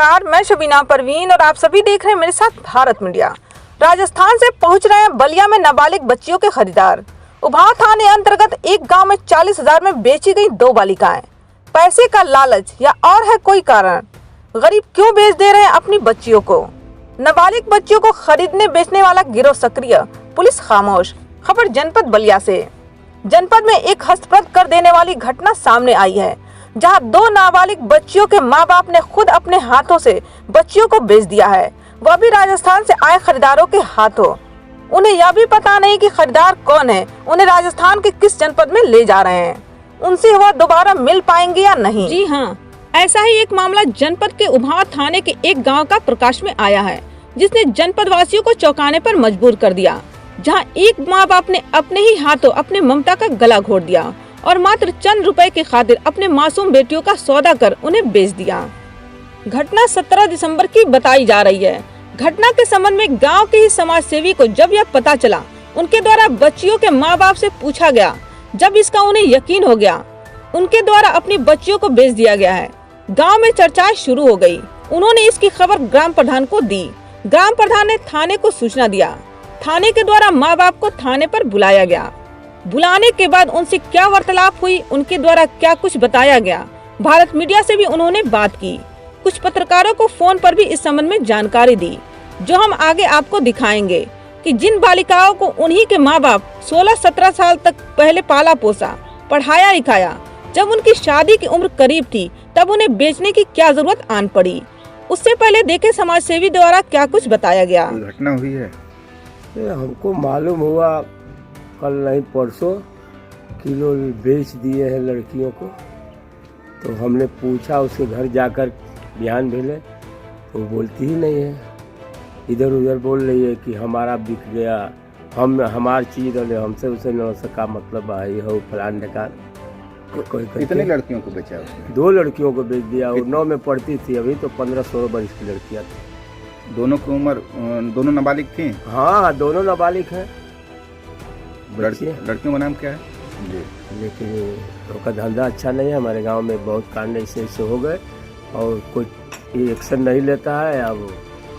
नमस्कार, मैं शबीना परवीन और आप सभी देख रहे हैं मेरे साथ भारत मीडिया। राजस्थान से पहुंच रहे हैं बलिया में नाबालिग बच्चियों के खरीदार। उभाव थाने अंतर्गत एक गांव में 40,000 में बेची गई 2 बालिकाएं। पैसे का लालच या और है कोई कारण? गरीब क्यों बेच दे रहे हैं अपनी बच्चियों को? नाबालिग बच्चियों को खरीदने बेचने वाला गिरोह सक्रिय, पुलिस खामोश। खबर जनपद बलिया से। जनपद में एक हस्तप्रद कर देने वाली घटना सामने आई है, जहां 2 नाबालिग बच्चियों के मां बाप ने खुद अपने हाथों से बच्चियों को बेच दिया है, वह भी राजस्थान से आए खरीदारों के हाथों। उन्हें यह भी पता नहीं कि खरीदार कौन है, उन्हें राजस्थान के किस जनपद में ले जा रहे हैं, उनसे वह दोबारा मिल पाएंगे या नहीं। जी हाँ, ऐसा ही एक मामला जनपद के उभाव थाने के एक गाँव का प्रकाश में आया है, जिसने जनपद वासियों को चौंकाने पर मजबूर कर दिया। जहाँ एक माँ बाप ने अपने ही हाथों अपने ममता का गला घोट दिया और मात्र चंद रुपए की खातिर अपने मासूम बेटियों का सौदा कर उन्हें बेच दिया। घटना 17 दिसंबर की बताई जा रही है। घटना के संबंध में गांव के ही समाज सेवी को जब यह पता चला, उनके द्वारा बच्चियों के माँ बाप से पूछा गया। जब इसका उन्हें यकीन हो गया, उनके द्वारा अपनी बच्चियों को बेच दिया गया है। गाँव में चर्चाएं शुरू हो गयी। उन्होंने इसकी खबर ग्राम प्रधान को दी। ग्राम प्रधान ने थाने को सूचना दिया। थाने के द्वारा माँ बाप को थाने पर बुलाया गया। बुलाने के बाद उनसे क्या वार्तालाप हुई, उनके द्वारा क्या कुछ बताया गया, भारत मीडिया से भी उन्होंने बात की। कुछ पत्रकारों को फोन पर भी इस संबंध में जानकारी दी, जो हम आगे आपको दिखाएंगे कि जिन बालिकाओं को उन्हीं के माँ बाप 16-17 साल तक पहले पाला पोसा, पढ़ाया लिखाया, जब उनकी शादी की उम्र करीब थी, तब उन्हें बेचने की क्या जरूरत आन पड़ी। उससे पहले देखे समाज सेवी द्वारा क्या कुछ बताया गया। घटना हुई है, हमको मालूम हुआ कल नहीं परसों किलो बेच दिए हैं लड़कियों को। तो हमने पूछा उसके घर जाकर, बयान भेजे, तो बोलती ही नहीं है। इधर उधर बोल रही है कि हमारा बिक गया, हम हमारी चीज़ हमसे उसे न सका, मतलब आई हो फलान ढकान। कितनी लड़कियों को बेचा उसने? 2 लड़कियों को बेच दिया। और 9 में पढ़ती थी, अभी तो 15-16 वर्ष की लड़कियाँ थी। दोनों की उम्र, दोनों नाबालिग थी? हाँ, दोनों नाबालिग हैं। लड़कियों का नाम क्या है? जी, लेकिन उनका धंधा अच्छा नहीं है। हमारे गांव में बहुत कांड ऐसे हो गए और कोई एक्शन नहीं लेता है। अब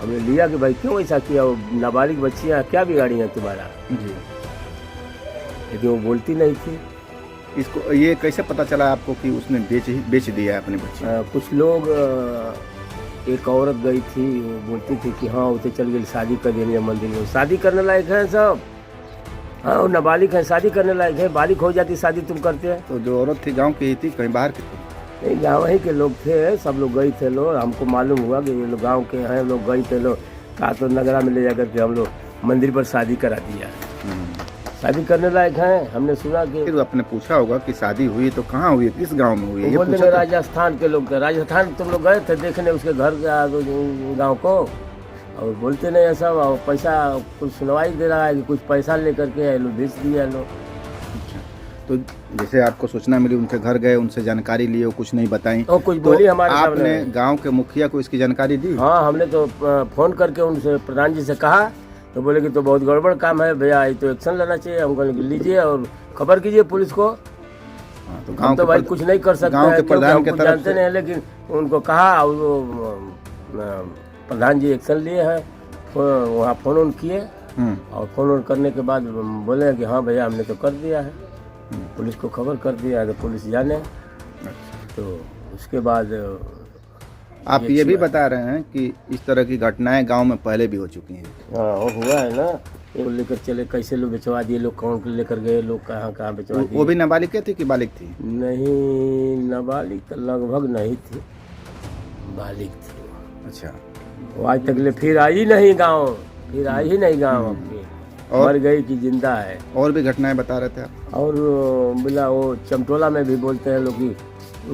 हमने लिया कि भाई क्यों ऐसा किया, वो नाबालिग बच्चियाँ क्या बिगाड़ी हैं तुम्हारा? जी, लेकिन वो बोलती नहीं थी। इसको ये कैसे पता चला आपको कि उसने बेच दिया है अपनी बच्ची? कुछ लोग, एक औरत गई थी, वो बोलती थी कि हाँ उसे चल गई शादी कर देंगे मंदिर में। शादी करने लायक है सब? हाँ, वो नाबालिग है, शादी करने लायक है। बालिग हो जाती शादी तुम करते हैं? तो जो औरत थी गांव की ही थी, कहीं बाहर की थी? नहीं, गाँव ही के लोग थे, सब लोग गए थे लोग। हमको मालूम हुआ कि ये लोग गाँव के हैं, लोग गए थे लोग। कहा तो नगरा में ले जाकर के हम लोग मंदिर पर शादी करा दिया। शादी करने लायक है। हमने सुना कि फिर आपने पूछा होगा कि शादी हुई तो कहाँ हुई, किस गाँव में हुई? बोलते राजस्थान के लोग थे। राजस्थान तुम लोग गए थे देखने उसके घर गाँव को, और बोलते नहीं ऐसा। पैसा कुछ सुनवाई दे रहा है कि कुछ पैसा लेकर के लोग बेच दिया लोग। तो जैसे आपको सूचना मिली, उनके घर गए, उनसे जानकारी लिए, वो कुछ नहीं बताई और कुछ बोली हमारे आपने गांव के मुखिया को इसकी जानकारी दी? हाँ, हमने तो फोन करके उनसे प्रधान जी से कहा, तो बोले कि तो बहुत गड़बड़ काम है भैया, ये तो एक्शन लेना चाहिए। हमको लीजिए और खबर कीजिए पुलिस को। तो गाँव तो भाई कुछ नहीं कर सकते, गाँव के प्रधान के तरफ जानते नहीं, लेकिन उनको कहा और वो प्रधान जी एक्शन लिए हैं। वहाँ फोन ऑन किए और फोन ऑन करने के बाद बोले कि हाँ भैया हमने तो कर दिया है, पुलिस को खबर कर दिया है, तो पुलिस जाने। तो उसके बाद आप ये भी बता रहे हैं कि इस तरह की घटनाएं गांव में पहले भी हो चुकी हैं? हाँ, और हुआ है ना। वो लेकर चले, कैसे लोग भिजवा दिए, लोग कौन लेकर गए, लोग कहाँ कहाँ भिजवा दिए। वो भी नाबालिग थी कि बालिग थी? नहीं, नाबालिग तो लगभग नहीं थी, बालिग थी। अच्छा, वो आज तक ले फिर आई नहीं गाँव, फिर आई ही नहीं गाँव अपनी, मर गई कि जिंदा है। और भी घटनाएं बता रहे थे आप? और बोला वो चमटोला में भी बोलते हैं लोग कि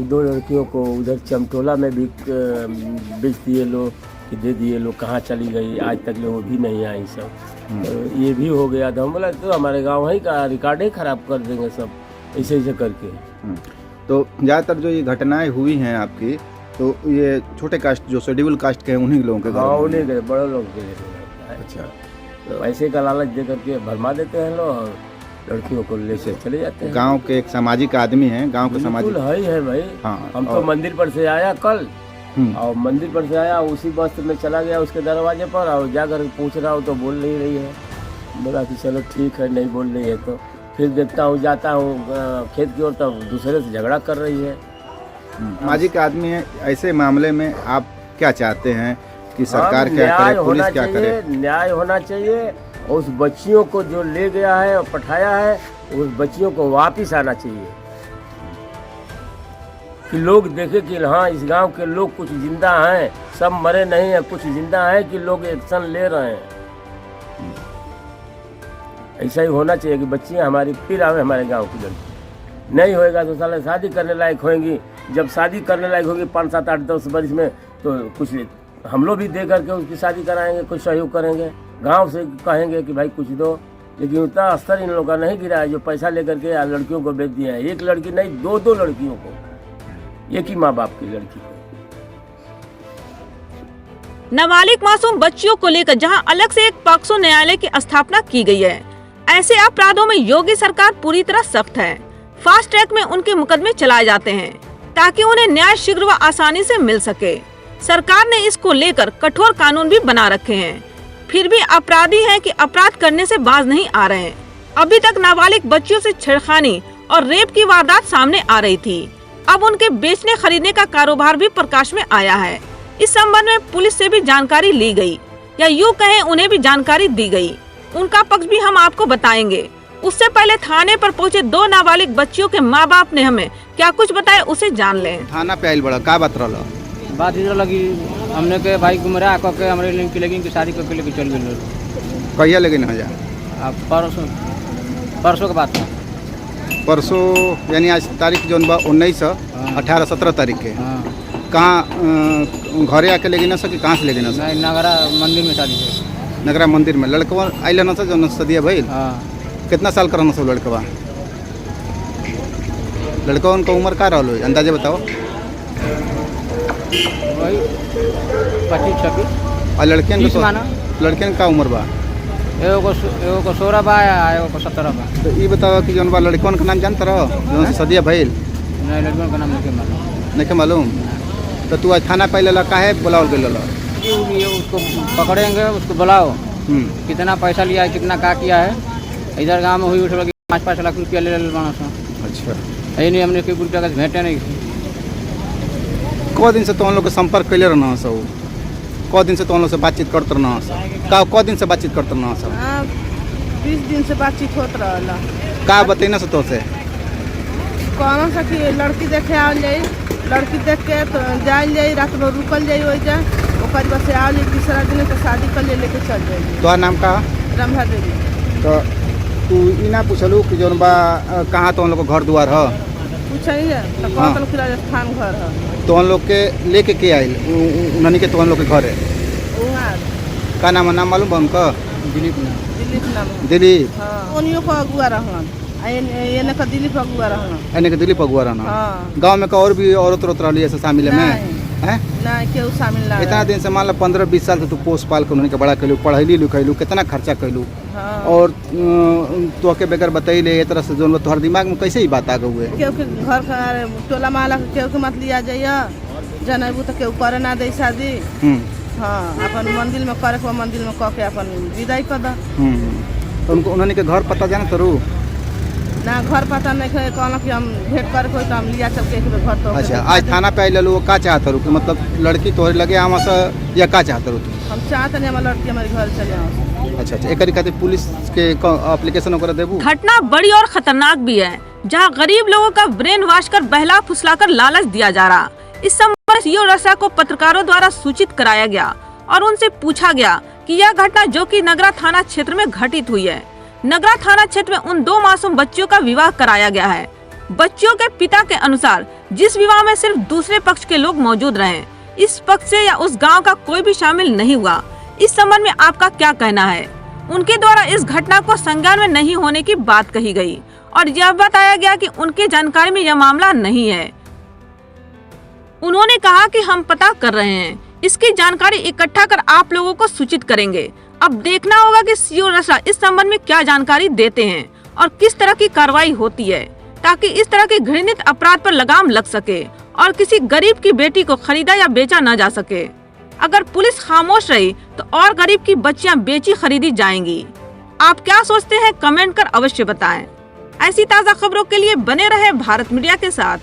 2 लड़कियों को उधर चमटोला में भी बेच दिए लोग, कि दे दिए लोग, कहाँ चली गई, आज तक लोग भी नहीं आई सब। तो ये भी हो गया था। हम बोला तो हमारे गाँव ही का रिकॉर्ड ही खराब कर देंगे सब ऐसे ऐसे करके। तो ज़्यादातर जो ये घटनाएं हुई हैं आपकी, तो ये छोटे कास्ट जो शेड्यूल कास्ट के हैं उन्हीं लोगों के? हाँ, उन्हीं के, बड़े लोग के। अच्छा, तो पैसे का लालच दे करके भरमा देते हैं लोग और लड़कियों को लेकर चले जाते हैं। गांव के एक सामाजिक आदमी हैं, गांव के सामाजिक है भाई। हाँ, हम तो मंदिर पर से आया कल, और मंदिर पर से आया, उसी बस में चला गया उसके दरवाजे पर, और जाकर पूछ रहा हूँ तो बोल नहीं रही है। बोला कि चलो ठीक है, नहीं बोल रही है तो फिर देखता हूँ, जाता हूँ खेत की ओर, तब दूसरे से झगड़ा कर रही है। माजी के आदमी है, ऐसे मामले में आप क्या चाहते हैं कि सरकार क्या न्याय करे, पुलिस होना क्या करे? चाहिए, न्याय होना चाहिए। और उस बच्चियों को जो ले गया है और पठाया है, उस बच्चियों को वापिस आना चाहिए कि लोग देखे कि हाँ इस गांव के लोग कुछ जिंदा हैं, सब मरे नहीं हैं, कुछ जिंदा हैं, कि लोग एक्शन ले रहे हैं। ऐसा ही होना चाहिए कि बच्चियां हमारी फिर आवे हमारे गांव की लड़की। नहीं होएगा तो साले शादी करने लायक होंगी। जब शादी करने लायक होगी 5, 7, 8, 10 वर्ष में, तो कुछ हम लोग भी दे करके उसकी शादी कराएंगे, कुछ सहयोग करेंगे, गांव से कहेंगे कि भाई कुछ दो। लेकिन उतना स्तर इन लोगों का नहीं गिरा है जो पैसा लेकर के लड़कियों को बेच दिया है। एक लड़की नहीं, 2 लड़कियों को, एक ही माँ बाप की लड़की को। नाबालिग मासूम बच्चियों को लेकर जहां अलग से एक पॉक्सो न्यायालय की स्थापना की गई है, ऐसे अपराधों में योगी सरकार पूरी तरह सख्त है। फास्ट ट्रैक में उनके मुकदमे चलाए जाते हैं ताकि उन्हें न्याय शीघ्र व आसानी से मिल सके। सरकार ने इसको लेकर कठोर कानून भी बना रखे हैं, फिर भी अपराधी हैं कि अपराध करने से बाज नहीं आ रहे हैं। अभी तक नाबालिग बच्चियों से छेड़खानी और रेप की वारदात सामने आ रही थी। अब उनके बेचने खरीदने का कारोबार भी प्रकाश में आया है। इस संबंध में पुलिस से भी जानकारी ली गई, या यूँ कहें उन्हें भी जानकारी दी गई। उनका पक्ष भी हम आपको बताएंगे। उससे पहले थाने पर पहुंचे 2 नाबालिग बच्चियों के माँ बाप ने हमें क्या कुछ बताया, उसे जान लें। थाना पे आइल बड़ा का बात रहा? बात इधर लगी, हमने के भाई गुमराह कह के हमारे लड़की लेकिन की शादी करके लेके चल गए। कहिया लेकिन हो जा? अब परसों के बात था। परसों यानी आज तारीख जो 19, 18, 17 तारीख के। हाँ, कहाँ घरे आके लेगी ना सकी? कहाँ से लेगी ना सकी? नहीं, नगरा मंदिर में शादी है। नगरा मंदिर में लड़कवा आइल ना जो नदिया भाई? हाँ। कितना साल का रहना सब लड़कवा? लड़का उनका उम्र का रहा, अंदाजे बताओ। वही 25, 26। और लड़कियन 30 माना। लड़कियन का उम्र बा? एगो को 16 बा, एगो को 17 बा। तो ये बताओ कि जौन बा लड़कवन का नाम जानता रहो जौन सदिया भइल? नहीं, लड़कियों का नाम नहीं मालूम। नहीं मालूम? तो तू आज थाना पहले काहे बुलावल गेल? उसको पकड़ेंगे, उसको बुलाओ, कितना पैसा लिया है, कितना का किया है। इधर गाँव में हुई उठ 5-5 लाख रुपया ले बना सा। अच्छा, यही नहीं, हमने कोई रुपया का भेंटे नहीं। क दिन से तो लोग के संपर्क कैले रहना सब? क दिन से तो लोग से बातचीत करते रहना सब? क दिन से बातचीत करते रहना सब? 20 दिन से बातचीत होत रहला। का बतैना से तो से? कहना सा कि लड़की देखे आल जाई, लड़की देख के तो जाइल जाई, रात भर रुकल जाई वही जा, ओकर बस आल जाई, तीसरा दिन तो शादी कर लेके चल जाई। तोहर नाम का? रंभा देवी। तो तू ई ना पूछलू कि जौन बा कहाँ तो लोग घर दुआर ह? पूछई है तो कहतल कि राजस्थान घर है। तो लोग के लेके के आइल उन्हनी के? तो लोग के घर है उहाँ का नाम मालूम बा उनका? दिलीप ने। दिलीप नाम है। दिलीप? हाँ, उनियों को अगुआ रहलन, एने का दिलीप अगुआ रहलन। एने के दिलीप अगुआ रहना? हाँ। गाँव में का और भी औरत रहली ऐसे शामिल में? हैं? नहीं, केहू शामिल ना। इतना दिन से मान लो 15-20 साल से तू पोस पाल के उन्हें के बड़ा कैलू, पढ़ैली लिखैलू, कितना खर्चा कैलू, हाँ। और तो के बगैर बतैले ये तरह से जो तोहर दिमाग में कैसे ही बात आ गए? केहू के घर का टोला महला के केहू के मत लिया जाइए, जनबू तो केहू करे ना दे शादी। हाँ, अपन मंदिर में करे के मंदिर में कह के अपन विदाई कर दा। तो उनको उन्होंने के घर पता जाना तरू? ना घर पता नहीं है, कहना कि हम भेंट करे कोई तो हम लिया चल के घर तो। अच्छा, आज थाना पे आइल वो का चाहत रू कि मतलब लड़की तोहरे लगे आम से या का चाहत रू? हम चाहते नहीं हमारी लड़की हमारे घर चले आओ। अच्छा, एक खातिर पुलिस के एप्लीकेशन वगैरह देबू? घटना बड़ी और खतरनाक भी है, जहां गरीब लोगों का ब्रेन वॉश कर बहला फुसलाकर लालच दिया जा रहा। इस संबंध सीओ रसा को पत्रकारों द्वारा सूचित कराया गया और उनसे पूछा गया कि यह घटना जो कि नगरा थाना क्षेत्र में घटित हुई है। नगरा थाना क्षेत्र में उन 2 मासूम बच्चियों का विवाह कराया गया है। बच्चियों के पिता के अनुसार जिस विवाह में सिर्फ दूसरे पक्ष के लोग मौजूद रहे, इस पक्ष से या उस गांव का कोई भी शामिल नहीं हुआ। इस संबंध में आपका क्या कहना है? उनके द्वारा इस घटना को संज्ञान में नहीं होने की बात कही गई और यह बताया गया कि उनके जानकारी में यह मामला नहीं है। उन्होंने कहा कि हम पता कर रहे हैं, इसकी जानकारी इकट्ठा कर आप लोगों को सूचित करेंगे। अब देखना होगा कि सीओ रसा इस संबंध में क्या जानकारी देते हैं और किस तरह की कार्रवाई होती है, ताकि इस तरह के घृणित अपराध पर लगाम लग सके और किसी गरीब की बेटी को खरीदा या बेचा न जा सके। अगर पुलिस खामोश रही तो और गरीब की बच्चियां बेची खरीदी जाएंगी। आप क्या सोचते हैं कमेंट कर अवश्य बताएं। ऐसी ताज़ा खबरों के लिए बने रहे भारत मीडिया के साथ।